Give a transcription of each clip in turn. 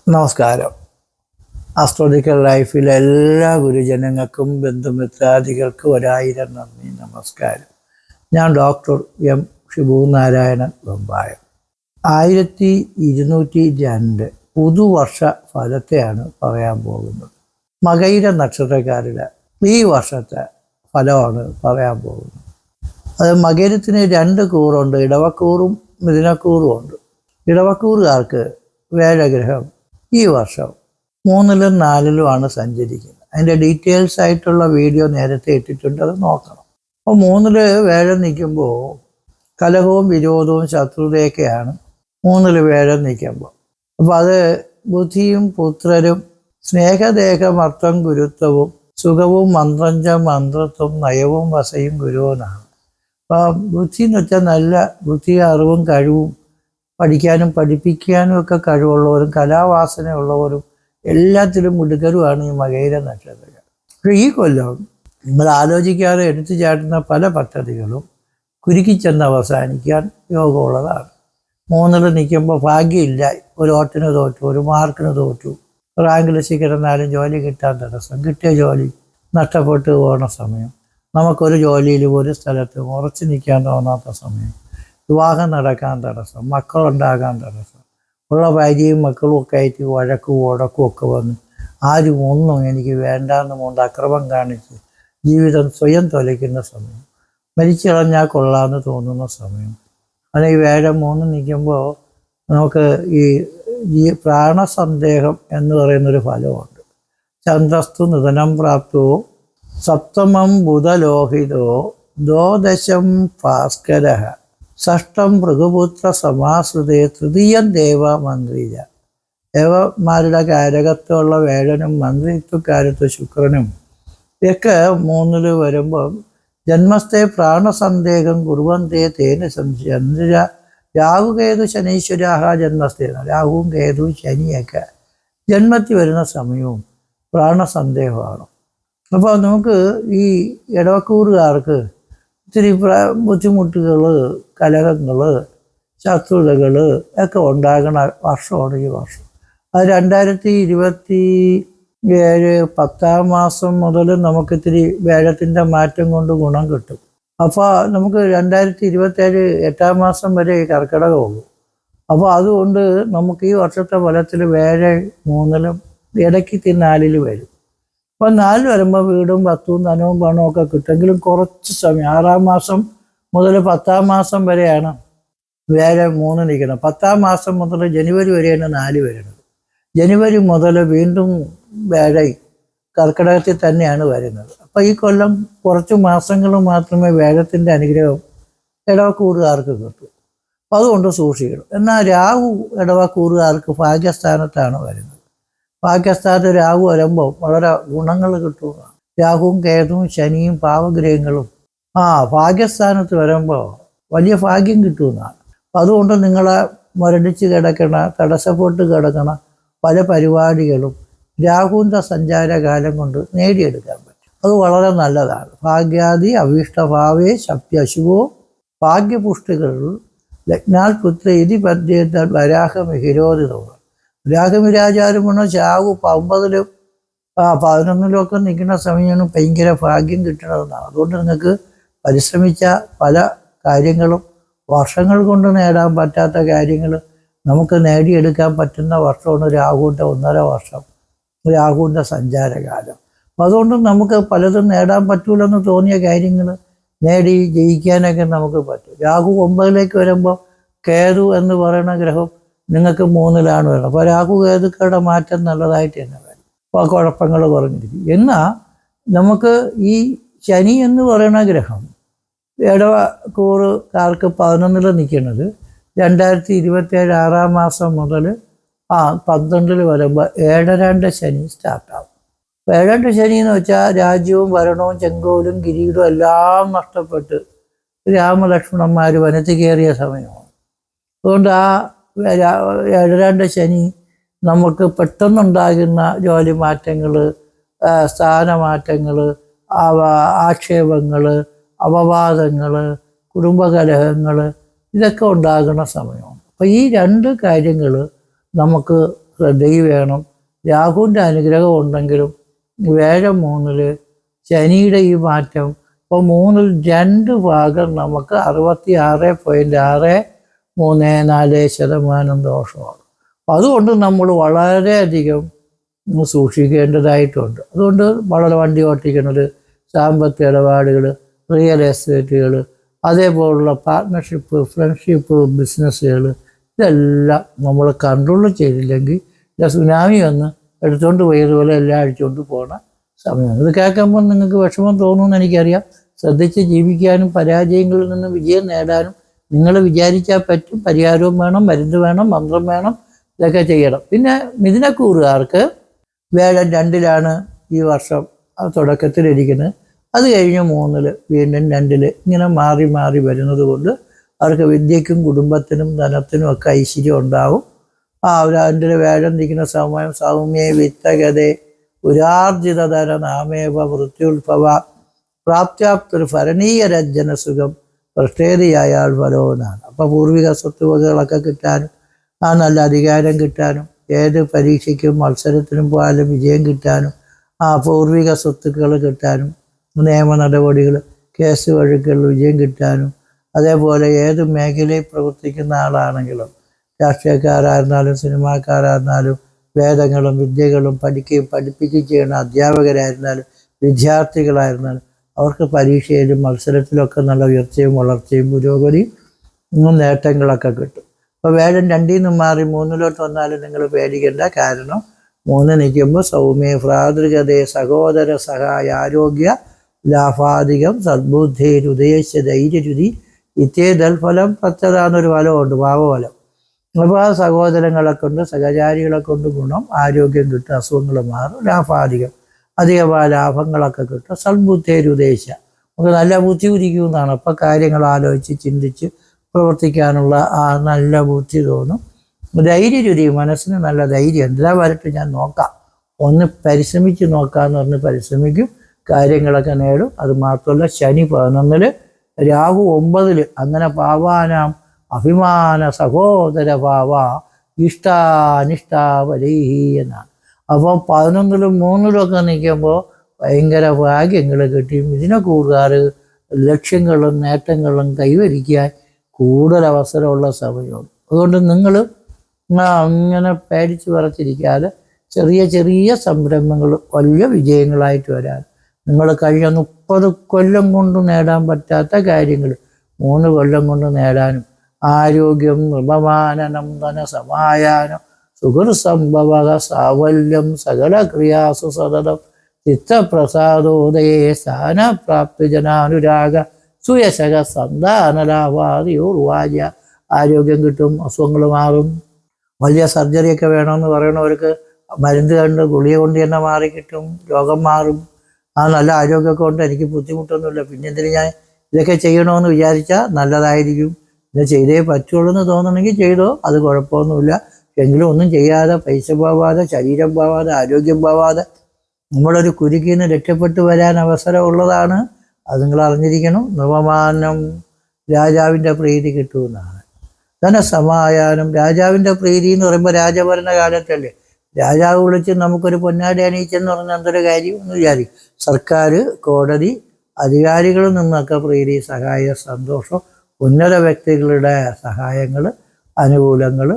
നമസ്കാരം. ആസ്ട്രോളജിക്കൽ ലൈഫിലെ എല്ലാ ഗുരുജനങ്ങൾക്കും ബന്ധുമിത്രാദികൾക്കും 1000 നന്ദി, നമസ്കാരം. ഞാൻ ഡോക്ടർ എം ഷിബുനാരായണൻ വെമ്പായം. 1202 പുതുവർഷ ഫലത്തെയാണ് പറയാൻ പോകുന്നത്. മകയിര നക്ഷത്രക്കാരുടെ ഈ വർഷത്തെ ഫലമാണ് പറയാൻ പോകുന്നത്. അത് മകരത്തിന് 2 കൂറുണ്ട്, ഇടവക്കൂറും മിഥുനക്കൂറും ഉണ്ട്. ഇടവക്കൂറുകാർക്ക് വേഴഗ്രഹം ഈ വർഷം 3ലും 4ലുമാണ് സഞ്ചരിക്കുന്നത്. അതിൻ്റെ ഡീറ്റെയിൽസ് ആയിട്ടുള്ള വീഡിയോ നേരത്തെ ഇട്ടിട്ടുണ്ട്, അത് നോക്കണം. അപ്പോൾ 3ൽ വേഴം നിൽക്കുമ്പോൾ കലഹവും വിരോധവും ശത്രുതയൊക്കെയാണ് 3ൽ വേഴം നിൽക്കുമ്പോൾ. അപ്പോൾ അത് ബുദ്ധിയും പുത്രരും സ്നേഹദേഹമർത്ഥം ഗുരുത്വവും സുഖവും മന്ത്രഞ്ച മന്ത്രത്വം നയവും വസയും ഗുരുവനാണ്. അപ്പോൾ ബുദ്ധി എന്ന് വെച്ചാൽ നല്ല ബുദ്ധി, അറിവും കഴിവും, പഠിക്കാനും പഠിപ്പിക്കാനും ഒക്കെ കഴിവുള്ളവരും കലാവാസനയുള്ളവരും എല്ലാത്തിലും മിടുക്കരുമാണ് ഈ മകയിര നക്ഷത്രക്കാർ. പക്ഷേ ഈ കൊല്ലം നമ്മൾ ആലോചിക്കാതെ എടുത്തു ചാട്ടുന്ന പല പദ്ധതികളും കുരുക്കിച്ചെന്ന് അവസാനിക്കാൻ യോഗമുള്ളതാണ്. 3ൽ നിൽക്കുമ്പോൾ ഭാഗ്യമില്ല, ഒരു ഓട്ടിന് തോറ്റു, ഒരു മാർക്കിന് തോറ്റു, റാങ്ക് ലിസ്റ്റിൽ കിടന്നാലും ജോലി കിട്ടാൻ തടസ്സം, കിട്ടിയ ജോലി നഷ്ടപ്പെട്ടു പോകുന്ന സമയം, നമുക്കൊരു ജോലിയിലും ഒരു സ്ഥലത്തും ഉറച്ചു നിൽക്കാൻ തോന്നാത്ത സമയം, വിവാഹം നടക്കാൻ തടസ്സം, മക്കളുണ്ടാകാൻ തടസ്സം, ഉള്ള ഭാര്യയും മക്കളും ഒക്കെ ആയിട്ട് വഴക്കും ഉടക്കും ഒക്കെ വന്ന് ആരും ഒന്നും എനിക്ക് വേണ്ടാന്ന് കൊണ്ട് അക്രമം കാണിച്ച് ജീവിതം സ്വയം തൊലയ്ക്കുന്ന സമയം, മരിച്ചു കളഞ്ഞാൽ കൊള്ളാമെന്ന് തോന്നുന്ന സമയം. അല്ലെങ്കിൽ വേഴം 3 നിൽക്കുമ്പോൾ നമുക്ക് ഈ പ്രാണസന്ദേഹം എന്ന് പറയുന്നൊരു ഫലമുണ്ട്. ചന്ദ്രസ്തു നിധനം പ്രാപ്തോ സപ്തമം ബുധലോഹിതോ ദ്വാദശം ഭാസ്കര ഷഷ്ടം ഭൃഗുപുത്ര സമാശ്രിതേ തൃതീയം ദേവ മന്ത്രിജ. ദേവന്മാരുടെ കാരകത്വമുള്ള വേഴനും മന്ത്രിത്വക്കാരത്വ ശുക്രനും ഒക്കെ 3ൽ വരുമ്പം ജന്മസ്ഥേ പ്രാണസന്ദേഹം കുറുവന്തേ തേന ചന്ദ്ര രാഹു കേതു ശനീശ്വരാഹ ജന്മസ്ഥേ. രാഹുവും കേതു ശനിയൊക്കെ ജന്മത്തിൽ വരുന്ന സമയവും പ്രാണസന്ദേഹമാണ്. അപ്പോൾ നമുക്ക് ഈ ഇടവക്കൂറുകാർക്ക് ഇത്തിരി ബുദ്ധിമുട്ടുകൾ, കലഹങ്ങൾ, ശത്രുതകൾ ഒക്കെ ഉണ്ടാകുന്ന വർഷമാണ് ഈ വർഷം. അത് 2027 10ാം മാസം മുതൽ നമുക്കിത്തിരി വേഴത്തിൻ്റെ മാറ്റം കൊണ്ട് ഗുണം കിട്ടും. അപ്പോൾ നമുക്ക് 2027 8ാം മാസം വരെ ഈ കർക്കിടകമുള്ളൂ. അപ്പോൾ അതുകൊണ്ട് നമുക്ക് ഈ വർഷത്തെ ഫലത്തിൽ വേഴം 3ലും ഇടയ്ക്ക് 4ൽ വരും. അപ്പോൾ 4 വരുമ്പോൾ വീടും വസ്തുവും ധനവും പണവും ഒക്കെ കിട്ടുമെങ്കിലും കുറച്ച് സമയം 6ാം മാസം മുതൽ 10ാം മാസം വരെയാണ് വേഴം 3 നിൽക്കുന്നത്. 10ാം മാസം മുതൽ ജനുവരി വരെയാണ് 4 വരുന്നത്. ജനുവരി മുതൽ വീണ്ടും വേഴം കർക്കിടകത്തിൽ തന്നെയാണ് വരുന്നത്. അപ്പോൾ ഈ കൊല്ലം കുറച്ച് മാസങ്ങൾ മാത്രമേ വേഴത്തിൻ്റെ അനുഗ്രഹം ഇടവക്കൂറുകാർക്ക് കിട്ടൂ. അപ്പോൾ അതുകൊണ്ട് സൂക്ഷിക്കണം. എന്നാൽ രാഹു ഇടവക്കൂറുകാർക്ക് ഭാഗ്യസ്ഥാനത്താണ് വരുന്നത്. ഭാഗ്യസ്ഥാനത്ത് രാഹു വരുമ്പോൾ വളരെ ഗുണങ്ങൾ കിട്ടുന്നതാണ്. രാഹുവും കേതുവും ശനിയും പാവഗ്രഹങ്ങളും ഭാഗ്യസ്ഥാനത്ത് വരുമ്പോൾ വലിയ ഭാഗ്യം കിട്ടുന്നതാണ്. അപ്പം അതുകൊണ്ട് നിങ്ങളെ മുരടിച്ച് കിടക്കണ, തടസ്സപ്പെട്ട് കിടക്കണ പല പരിപാടികളും രാഹുവിൻ്റെ സഞ്ചാരകാലം കൊണ്ട് നേടിയെടുക്കാൻ പറ്റും. അത് വളരെ നല്ലതാണ്. ഭാഗ്യാദി അഭീഷ്ടഭാവേ ശപ്യശുഭോ ഭാഗ്യപുഷ്ടികൾ ലഗ്നാൽ പുത്ര ഇതി പദ്യത്താൽ വരാഹമിഹിരോധിതമാണ്. വരാഹമിരാചാരം പറഞ്ഞാൽ രാഹു 9ലും 11ലും ഒക്കെ നിൽക്കുന്ന സമയമാണ് ഭയങ്കര ഭാഗ്യം കിട്ടണമെന്നാണ്. അതുകൊണ്ട് നിങ്ങൾക്ക് പരിശ്രമിച്ച പല കാര്യങ്ങളും വർഷങ്ങൾ കൊണ്ട് നേടാൻ പറ്റാത്ത കാര്യങ്ങൾ നമുക്ക് നേടിയെടുക്കാൻ പറ്റുന്ന വർഷമാണ് രാഹുവിൻ്റെ 1.5 വർഷം, രാഹുവിൻ്റെ സഞ്ചാരകാലം. അപ്പം അതുകൊണ്ട് നമുക്ക് പലതും നേടാൻ പറ്റൂലെന്ന് തോന്നിയ കാര്യങ്ങൾ നേടി ജയിക്കാനൊക്കെ നമുക്ക് പറ്റും. രാഹു 9ലേക്ക് വരുമ്പോൾ കേതു എന്ന് പറയുന്ന ഗ്രഹം നിങ്ങൾക്ക് 3ലാണ് വരുന്നത്. അപ്പോൾ രാഹു കേതുക്കളുടെ മാറ്റം നല്ലതായിട്ട് തന്നെ വരും. അപ്പോൾ കുഴപ്പങ്ങൾ കുറഞ്ഞിരിക്കും. എന്നാൽ നമുക്ക് ഈ ശനി എന്ന് പറയുന്ന ഗ്രഹം ഇടവക്കൂറുകാർക്ക് 11ൽ നിൽക്കുന്നത് 2027 6ാം മാസം മുതൽ 12ൽ വരുമ്പോൾ 7 ശനി സ്റ്റാർട്ടാവും. 7 ശനി എന്ന് വെച്ചാൽ രാജ്യവും ഭരണവും ചെങ്കോലും കിരീടവും എല്ലാം നഷ്ടപ്പെട്ട് രാമലക്ഷ്മണന്മാർ വനത്ത് കയറിയ സമയമാണ്. അതുകൊണ്ട് 7 ശനി നമുക്ക് പെട്ടെന്നുണ്ടാകുന്ന ജോലി മാറ്റങ്ങൾ, സ്ഥാനമാറ്റങ്ങൾ, ആക്ഷേപങ്ങൾ, അപവാദങ്ങൾ, കുടുംബകലഹങ്ങൾ ഇതൊക്കെ ഉണ്ടാകുന്ന സമയമാണ്. അപ്പോൾ ഈ 2 കാര്യങ്ങൾ നമുക്ക് ശ്രദ്ധയും വേണം. രാഹുവിൻ്റെ അനുഗ്രഹം ഉണ്ടെങ്കിലും വ്യാഴം 3-ല്, ശനിയുടെ ഈ മാറ്റം, ഇപ്പോൾ 3-ൽ 2 ഭാഗം നമുക്ക് 66.634% ദോഷമാണ്. അതുകൊണ്ട് നമ്മൾ വളരെയധികം സൂക്ഷിക്കേണ്ടതായിട്ടുണ്ട്. അതുകൊണ്ട് വളരെ വണ്ടി ഓട്ടിക്കുന്നത്, സാമ്പത്തിക ഇടപാടുകൾ, റിയൽ എസ്റ്റേറ്റുകൾ, അതേപോലുള്ള പാർട്ട്ണർഷിപ്പ്, ഫ്രണ്ട്ഷിപ്പ്, ബിസിനസ്സുകൾ, ഇതെല്ലാം നമ്മൾ കൺട്രോൾ ചെയ്തില്ലെങ്കിൽ സുനാമി വന്ന് എടുത്തുകൊണ്ട് പോയതുപോലെ എല്ലാം അടിച്ചുകൊണ്ട് പോകണ സമയമാണ്. ഇത് കേൾക്കുമ്പോൾ നിങ്ങൾക്ക് വിഷമം തോന്നുമെന്ന് എനിക്കറിയാം. ശ്രദ്ധിച്ച് ജീവിക്കാനും പരാജയങ്ങളിൽ നിന്ന് വിജയം നേടാനും നിങ്ങൾ വിചാരിച്ചാൽ പറ്റും. പരിഹാരവും വേണം, മരുന്ന് വേണം, മന്ത്രം വേണം, ഇതൊക്കെ ചെയ്യണം. പിന്നെ മിഥുനക്കൂറുകാർക്ക് വ്യാഴം 2-ലാണ് ഈ വർഷം തുടക്കത്തിലിരിക്കുന്നത്. അത് കഴിഞ്ഞ് 3-ല്, വീണ്ടും 2-ല്, ഇങ്ങനെ മാറി മാറി വരുന്നത് കൊണ്ട് അവർക്ക് വിദ്യയ്ക്കും കുടുംബത്തിനും ധനത്തിനും ഒക്കെ ഐശ്വര്യം ഉണ്ടാവും. അതിൻ്റെ വ്യാഴം ഇരിക്കുന്ന സമയം സൗമ്യ വിത്തഗതേ ഉരാർജിതധര നാമേവ മൃത്യുൽഭവ പ്രാപ്ത്യാപ്തൊരു ഭരണീയ രഞ്ജന സുഖം പ്രഷ്ഠേതിയായാൽ ഫലോന്നാണ്. അപ്പോൾ പൂർവിക സ്വത്തുവകകളൊക്കെ കിട്ടാനും നല്ല അധികാരം കിട്ടാനും ഏത് പരീക്ഷയ്ക്കും മത്സരത്തിനും പോയാലും വിജയം കിട്ടാനും പൂർവിക സ്വത്തുക്കൾ കിട്ടാനും നിയമ നടപടികൾ, കേസ് വഴക്കുകളിൽ വിജയം കിട്ടാനും, അതേപോലെ ഏത് മേഖലയിൽ പ്രവർത്തിക്കുന്ന ആളാണെങ്കിലും, രാഷ്ട്രീയക്കാരായിരുന്നാലും സിനിമാക്കാരായിരുന്നാലും വേദങ്ങളും വിദ്യകളും പഠിപ്പിക്കുകയും ചെയ്യുന്ന അധ്യാപകരായിരുന്നാലും വിദ്യാർത്ഥികളായിരുന്നാലും അവർക്ക് പരീക്ഷയിലും മത്സരത്തിലൊക്കെ നല്ല ഉയർച്ചയും വളർച്ചയും പുരോഗതിയും നേട്ടങ്ങളൊക്കെ കിട്ടും. അപ്പോൾ വ്യാഴം 2-ൽ മാറി 3-ലോട്ട് വന്നാലും നിങ്ങൾ പേടിക്കേണ്ട. കാരണം 3 നിൽക്കുമ്പോൾ സൗമ്യ ഭ്രാതൃഗതേ സഹോദര സഹായ ആരോഗ്യ ലാഭാധികം സദ്ബുദ്ധേരുദയശ ധൈര്യരുതി ഇത്യേതൽഫലം പ്രത്യതാന്നൊരു ഫലമുണ്ട്, ഭാവഫലം. അപ്പോൾ ആ സഹോദരങ്ങളെ കൊണ്ട് സഹചാരികളെ കൊണ്ട് ഗുണം, ആരോഗ്യം കിട്ടും, അസുഖങ്ങൾ മാറും, ലാഭാധികം അധികമായ ലാഭങ്ങളൊക്കെ കിട്ടും. സദ്ബുദ്ധേരുദേശ നമുക്ക് നല്ല ബുദ്ധി ഉദിക്കുമെന്നാണ്. അപ്പോൾ കാര്യങ്ങൾ ആലോചിച്ച് ചിന്തിച്ച് പ്രവർത്തിക്കാനുള്ള നല്ല ബുദ്ധി തോന്നും. ധൈര്യരുതി, മനസ്സിന് നല്ല ധൈര്യം, എന്താ വരട്ടെ ഞാൻ നോക്കാം, ഒന്ന് പരിശ്രമിച്ച് നോക്കാമെന്ന് പറഞ്ഞ് പരിശ്രമിക്കും, കാര്യങ്ങളൊക്കെ നേടും. അത് മാത്രമല്ല ശനി 11-ല്, രാഹു 9-ല്, അങ്ങനെ പാവാനാം അഭിമാന സഹോദര ഭാവ ഇഷ്ടാനിഷ്ടാവലൈഹി എന്നാണ്. അപ്പോൾ 11-ലും 3-ലും ഒക്കെ നിൽക്കുമ്പോൾ ഭയങ്കര ഭാഗ്യങ്ങൾ കിട്ടിയും ഇതിനെക്കൂടുകാർ ലക്ഷ്യങ്ങളും നേട്ടങ്ങളും കൈവരിക്കാൻ കൂടുതൽ അവസരമുള്ള സമയമാണ്. അതുകൊണ്ട് നിങ്ങൾ അങ്ങനെ പേടിച്ച് വിറച്ചിരിക്കാതെ ചെറിയ ചെറിയ സംരംഭങ്ങൾ വലിയ വിജയങ്ങളായിട്ട് വരാൻ, നിങ്ങൾ കഴിഞ്ഞ 30 കൊല്ലം കൊണ്ട് നേടാൻ പറ്റാത്ത കാര്യങ്ങൾ 3 കൊല്ലം കൊണ്ട് നേടാനും, ആരോഗ്യം, നൃപമാനനം, ധനസമായാനം, സുഹൃസംഭവ സാവല്യം, സകല ക്രിയാസു സതതം, ചിത്തപ്രസാദോദയേ സ്ഥാനപ്രാപ്തി ജനാനുരാഗ സുയശക സന്താനലാഭാദിയോർവാര്യ. ആരോഗ്യം കിട്ടും, അസുഖങ്ങൾ മാറും. വലിയ സർജറിയൊക്കെ വേണമെന്ന് പറയണവർക്ക് മരുന്ന് കണ്ട് ഗുളിക കൊണ്ട് തന്നെ മാറി കിട്ടും, രോഗം മാറും. നല്ല ആരോഗ്യമൊക്കെ കൊണ്ട് എനിക്ക് ബുദ്ധിമുട്ടൊന്നുമില്ല, പിന്നെ എന്തിന് ഞാൻ ഇതൊക്കെ ചെയ്യണമെന്ന് വിചാരിച്ചാൽ നല്ലതായിരിക്കും. ഇത് ചെയ്തേ പറ്റുള്ളൂ എന്ന് തോന്നണമെങ്കിൽ ചെയ്തോ, അത് കുഴപ്പമൊന്നുമില്ല. എങ്കിലും ഒന്നും ചെയ്യാതെ, പൈസ പോവാതെ, ശരീരം പോവാതെ, ആരോഗ്യം പോവാതെ നമ്മളൊരു കുരുക്കിൽ നിന്ന് രക്ഷപ്പെട്ടു വരാൻ അവസരമുള്ളതാണ്. അത് നിങ്ങൾ അറിഞ്ഞിരിക്കണം. നവമാനം രാജാവിൻ്റെ പ്രീതി കിട്ടുമെന്നാണ്. ധനസമായാനം, രാജാവിൻ്റെ പ്രീതി എന്ന് പറയുമ്പോൾ രാജഭരണ കാലത്തല്ലേ, രാജാവ് വിളിച്ച് നമുക്കൊരു പൊന്നാടി അണിയിച്ചെന്ന് പറഞ്ഞാൽ എന്തൊരു കാര്യം എന്ന് വിചാരിക്കും. സർക്കാർ, കോടതി, അധികാരികളിൽ നിന്നൊക്കെ പ്രീതി, സഹായം, സന്തോഷം, ഉന്നത വ്യക്തികളുടെ സഹായങ്ങൾ, അനുകൂലങ്ങൾ,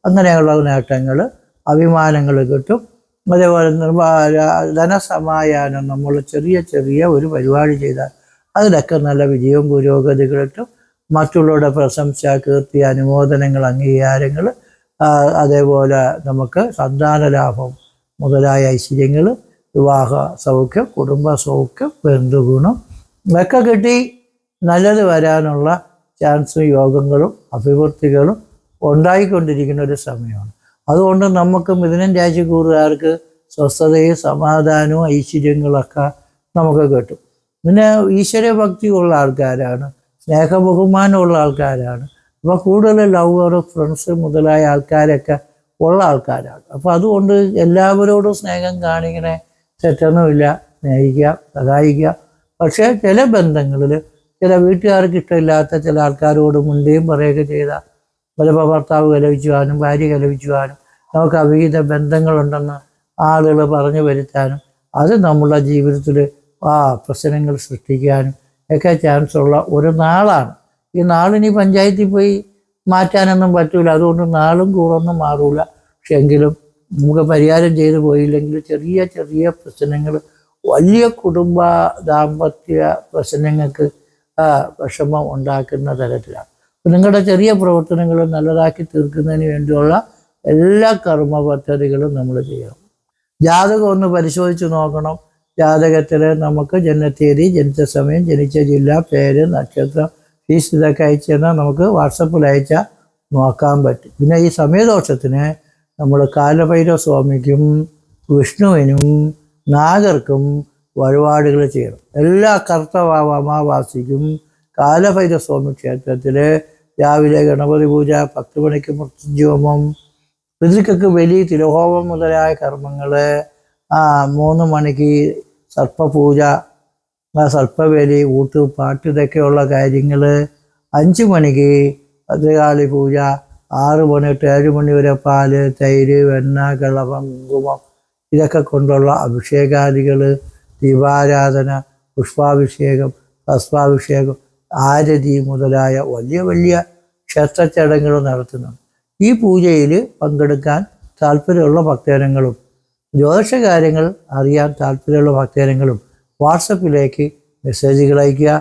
അങ്ങനെയുള്ള നേട്ടങ്ങൾ, അഭിമാനങ്ങൾ കിട്ടും. അതേപോലെ ധനസമായാനം, നമ്മൾ ചെറിയ ചെറിയ ഒരു പരിപാടി ചെയ്താൽ അതിലൊക്കെ നല്ല വിജയവും പുരോഗതികൾ കിട്ടും. മറ്റുള്ളവരുടെ പ്രശംസ, കീർത്തി, അനുമോദനങ്ങൾ, അംഗീകാരങ്ങൾ, അതേപോലെ നമുക്ക് സന്താന ലാഭം മുതലായ ഐശ്വര്യങ്ങൾ, വിവാഹ സൗഖ്യം, കുടുംബ സൗഖ്യം, ബന്ധുഗുണം ഇതൊക്കെ കിട്ടി നല്ലത് വരാനുള്ള ചാൻസും യോഗങ്ങളും അഭിവൃദ്ധികളും ഉണ്ടായിക്കൊണ്ടിരിക്കുന്ന ഒരു സമയമാണ്. അതുകൊണ്ട് നമുക്ക് മിഥുനം രാശിക്കൂറുകാർക്ക് സ്വസ്ഥതയും സമാധാനവും ഐശ്വര്യങ്ങളൊക്കെ നമുക്ക് കിട്ടും. പിന്നെ ഈശ്വരഭക്തിയുള്ള ആൾക്കാരാണ്, സ്നേഹബഹുമാനമുള്ള ആൾക്കാരാണ്. അപ്പോൾ കൂടുതൽ ലവർ, ഫ്രണ്ട്സ് മുതലായ ആൾക്കാരൊക്കെ ഉള്ള ആൾക്കാരാണ്. അപ്പോൾ അതുകൊണ്ട് എല്ലാവരോടും സ്നേഹം കാണിക്കണേ, തെറ്റൊന്നുമില്ല, സ്നേഹിക്കുക, സഹായിക്കുക. പക്ഷേ ചില ബന്ധങ്ങളിൽ ചില വീട്ടുകാർക്ക് ഇഷ്ടമില്ലാത്ത ചില ആൾക്കാരോട് മുണ്ടയും പറയുകയൊക്കെ ചെയ്താൽ ചിലപ്പോൾ ഭർത്താവ് കലവിച്ചു കാണും, ഭാര്യ കലവിച്ചു കാണും, നമുക്ക് അവിഹിത ബന്ധങ്ങളുണ്ടെന്ന് ആളുകൾ പറഞ്ഞു വരുത്താനും അത് നമ്മുടെ ജീവിതത്തിൽ പ്രശ്നങ്ങൾ സൃഷ്ടിക്കാനും ഒക്കെ ചാൻസ് ഉള്ള ഒരു നാളാണ്. ഈ നാളിനി പഞ്ചായത്തിൽ പോയി മാറ്റാനൊന്നും പറ്റൂല. അതുകൊണ്ട് നാളും കൂറൊന്നും മാറൂല. പക്ഷെ എങ്കിലും നമുക്ക് പരിഹാരം ചെയ്തു പോയില്ലെങ്കിൽ ചെറിയ ചെറിയ പ്രശ്നങ്ങൾ വലിയ കുടുംബ ദാമ്പത്യ പ്രശ്നങ്ങൾക്ക് വിഷമം ഉണ്ടാക്കുന്ന തരത്തിലാണ്. അപ്പം നിങ്ങളുടെ ചെറിയ പ്രവർത്തനങ്ങൾ നല്ലതാക്കി തീർക്കുന്നതിന് വേണ്ടിയുള്ള എല്ലാ കർമ്മ പദ്ധതികളും നമ്മൾ ചെയ്യണം. ജാതകം ഒന്ന് പരിശോധിച്ച് നോക്കണം. ജാതകത്തിൽ നമുക്ക് ജനനത്തീയതി, ജനിച്ച സമയം, ജനിച്ച ജില്ല, പേര്, നക്ഷത്രം, ഫീസ് ഇതൊക്കെ അയച്ചു തന്നാൽ നമുക്ക് വാട്സപ്പിൽ അയച്ചാൽ നോക്കാൻ പറ്റും. പിന്നെ ഈ സമയദോഷത്തിന് നമ്മൾ കാലഭൈരവ സ്വാമിക്കും വിഷ്ണുവിനും നാഗർക്കും വഴിപാടുകൾ ചെയ്യണം. എല്ലാ കർത്തവ അമാവാസിക്കും കാലഭൈരവ സ്വാമി ക്ഷേത്രത്തിൽ രാവിലെ ഗണപതി പൂജ, 10 മണിക്ക് മൃത്യുഞ്ജോമം, പിതൃക്കൾക്ക് ബലി, തിരുഹോമം മുതലായ കർമ്മങ്ങൾ, 3 മണിക്ക് സർപ്പപൂജ, സർപ്പബലി, ഊട്ടുപാട്ട് ഇതൊക്കെയുള്ള കാര്യങ്ങൾ, 5 മണിക്ക് ഭദ്രകാളി പൂജ, 6 മണി തൊട്ട് 7 മണി വരെ പാല്, തൈര്, വെണ്ണ, കളഭം, കുങ്കുമം ഇതൊക്കെ കൊണ്ടുള്ള അഭിഷേകാദികൾ, ദീപാരാധന, പുഷ്പാഭിഷേകം, ഭസ്മാഭിഷേകം, ആരതി മുതലായ വലിയ വലിയ ക്ഷേത്ര ചടങ്ങുകൾ നടത്തുന്നുണ്ട്. ഈ പൂജയിൽ പങ്കെടുക്കാൻ താല്പര്യമുള്ള ഭക്തജനങ്ങളും ജ്യോതിഷ കാര്യങ്ങൾ അറിയാൻ താല്പര്യമുള്ള ഭക്തജനങ്ങളും വാട്സപ്പിലേക്ക് മെസ്സേജുകൾ അയയ്ക്കുക.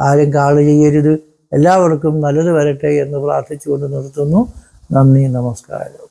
ആരും കാൾ ചെയ്യരുത്. എല്ലാവർക്കും നല്ലത് വരട്ടെ എന്ന് പ്രാർത്ഥിച്ചുകൊണ്ട് നിർത്തുന്നു. നന്ദി, നമസ്കാരം.